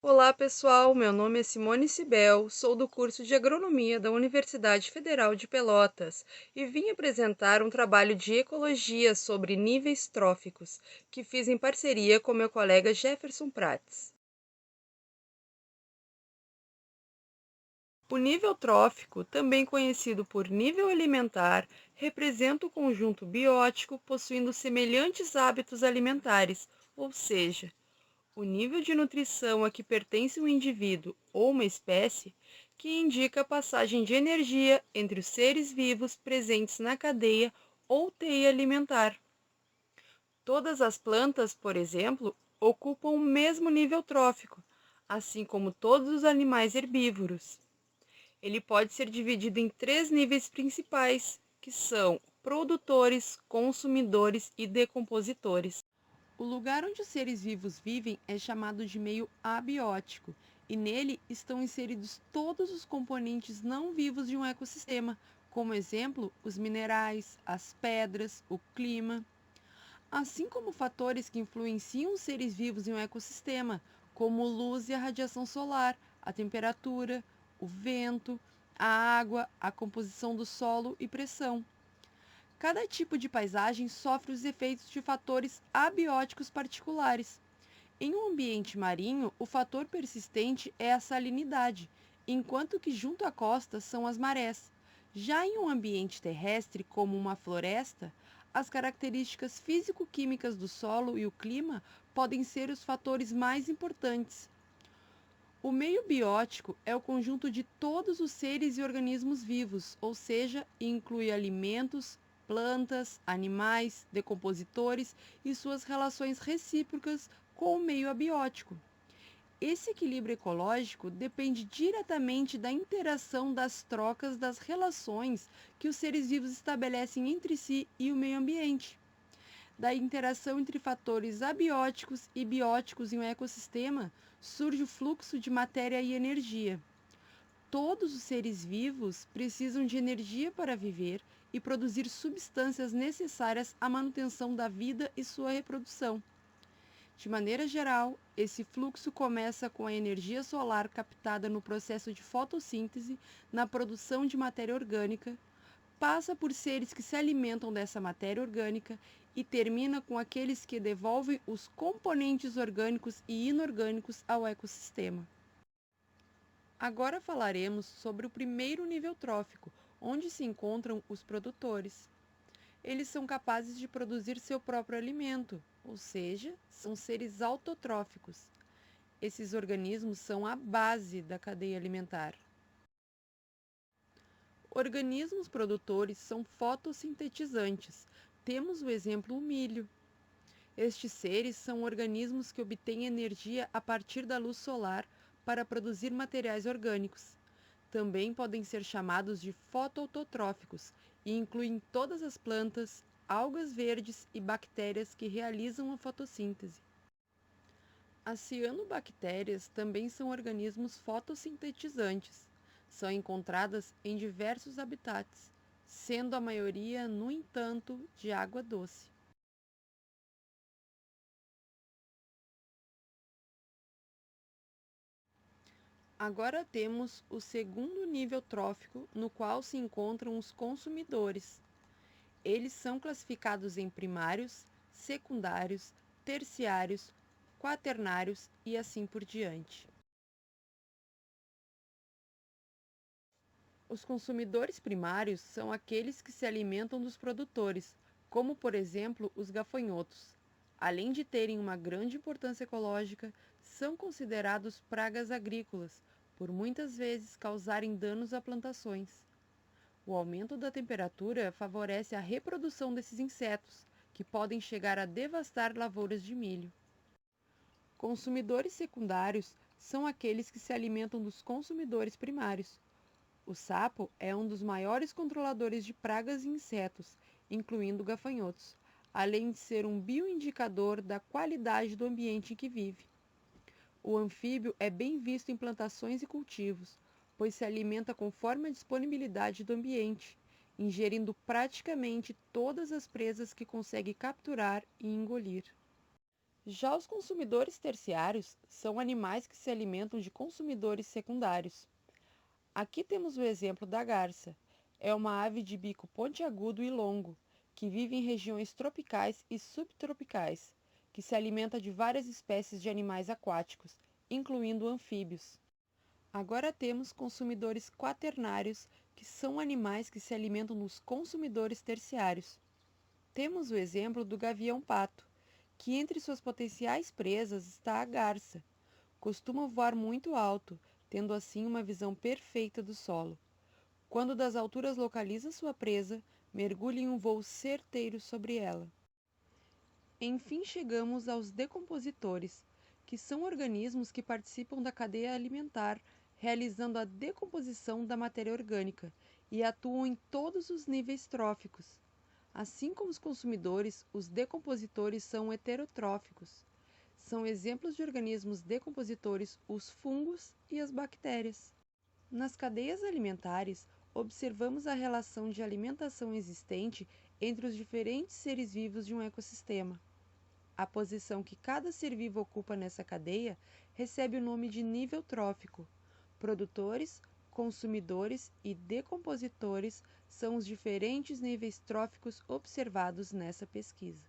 Olá, pessoal. Meu nome é Simone Sibel, sou do curso de Agronomia da Universidade Federal de Pelotas e vim apresentar um trabalho de ecologia sobre níveis tróficos, que fiz em parceria com meu colega Jefferson Prates. O nível trófico, também conhecido por nível alimentar, representa o conjunto biótico possuindo semelhantes hábitos alimentares, ou seja, o nível de nutrição a que pertence um indivíduo ou uma espécie, que indica a passagem de energia entre os seres vivos presentes na cadeia ou teia alimentar. Todas as plantas, por exemplo, ocupam o mesmo nível trófico, assim como todos os animais herbívoros. Ele pode ser dividido em três níveis principais, que são produtores, consumidores e decompositores. O lugar onde os seres vivos vivem é chamado de meio abiótico, e nele estão inseridos todos os componentes não vivos de um ecossistema, como exemplo, os minerais, as pedras, o clima, assim como fatores que influenciam os seres vivos em um ecossistema, como luz e a radiação solar, a temperatura, o vento, a água, a composição do solo e pressão. Cada tipo de paisagem sofre os efeitos de fatores abióticos particulares. Em um ambiente marinho, o fator persistente é a salinidade, enquanto que junto à costa são as marés. Já em um ambiente terrestre, como uma floresta, as características físico-químicas do solo e o clima podem ser os fatores mais importantes. O meio biótico é o conjunto de todos os seres e organismos vivos, ou seja, inclui alimentos, plantas, animais, decompositores e suas relações recíprocas com o meio abiótico. Esse equilíbrio ecológico depende diretamente da interação das trocas das relações que os seres vivos estabelecem entre si e o meio ambiente. Da interação entre fatores abióticos e bióticos em um ecossistema, surge o fluxo de matéria e energia. Todos os seres vivos precisam de energia para viver e produzir substâncias necessárias à manutenção da vida e sua reprodução. De maneira geral, esse fluxo começa com a energia solar captada no processo de fotossíntese na produção de matéria orgânica, passa por seres que se alimentam dessa matéria orgânica e termina com aqueles que devolvem os componentes orgânicos e inorgânicos ao ecossistema. Agora falaremos sobre o primeiro nível trófico, onde se encontram os produtores. Eles são capazes de produzir seu próprio alimento, ou seja, são seres autotróficos. Esses organismos são a base da cadeia alimentar. Organismos produtores são fotossintetizantes. Temos o exemplo o milho. Estes seres são organismos que obtêm energia a partir da luz solar para produzir materiais orgânicos. Também podem ser chamados de fotoautotróficos e incluem todas as plantas, algas verdes e bactérias que realizam a fotossíntese. As cianobactérias também são organismos fotossintetizantes. São encontradas em diversos habitats, sendo a maioria, no entanto, de água doce. Agora temos o segundo nível trófico, no qual se encontram os consumidores. Eles são classificados em primários, secundários, terciários, quaternários e assim por diante. Os consumidores primários são aqueles que se alimentam dos produtores, como por exemplo os gafanhotos. Além de terem uma grande importância ecológica, são considerados pragas agrícolas, por muitas vezes causarem danos a plantações. O aumento da temperatura favorece a reprodução desses insetos, que podem chegar a devastar lavouras de milho. Consumidores secundários são aqueles que se alimentam dos consumidores primários. O sapo é um dos maiores controladores de pragas e insetos, incluindo gafanhotos, além de ser um bioindicador da qualidade do ambiente em que vive. O anfíbio é bem visto em plantações e cultivos, pois se alimenta conforme a disponibilidade do ambiente, ingerindo praticamente todas as presas que consegue capturar e engolir. Já os consumidores terciários são animais que se alimentam de consumidores secundários. Aqui temos o exemplo da garça. É uma ave de bico pontiagudo e longo, que vive em regiões tropicais e subtropicais, que se alimenta de várias espécies de animais aquáticos, incluindo anfíbios. Agora temos consumidores quaternários, que são animais que se alimentam dos consumidores terciários. Temos o exemplo do gavião-pato, que entre suas potenciais presas está a garça. Costuma voar muito alto, tendo assim uma visão perfeita do solo. Quando das alturas localiza sua presa, mergulha em um voo certeiro sobre ela. Enfim, chegamos aos decompositores, que são organismos que participam da cadeia alimentar, realizando a decomposição da matéria orgânica e atuam em todos os níveis tróficos. Assim como os consumidores, os decompositores são heterotróficos. São exemplos de organismos decompositores os fungos e as bactérias. Nas cadeias alimentares, observamos a relação de alimentação existente entre os diferentes seres vivos de um ecossistema. A posição que cada ser vivo ocupa nessa cadeia recebe o nome de nível trófico. Produtores, consumidores e decompositores são os diferentes níveis tróficos observados nessa pesquisa.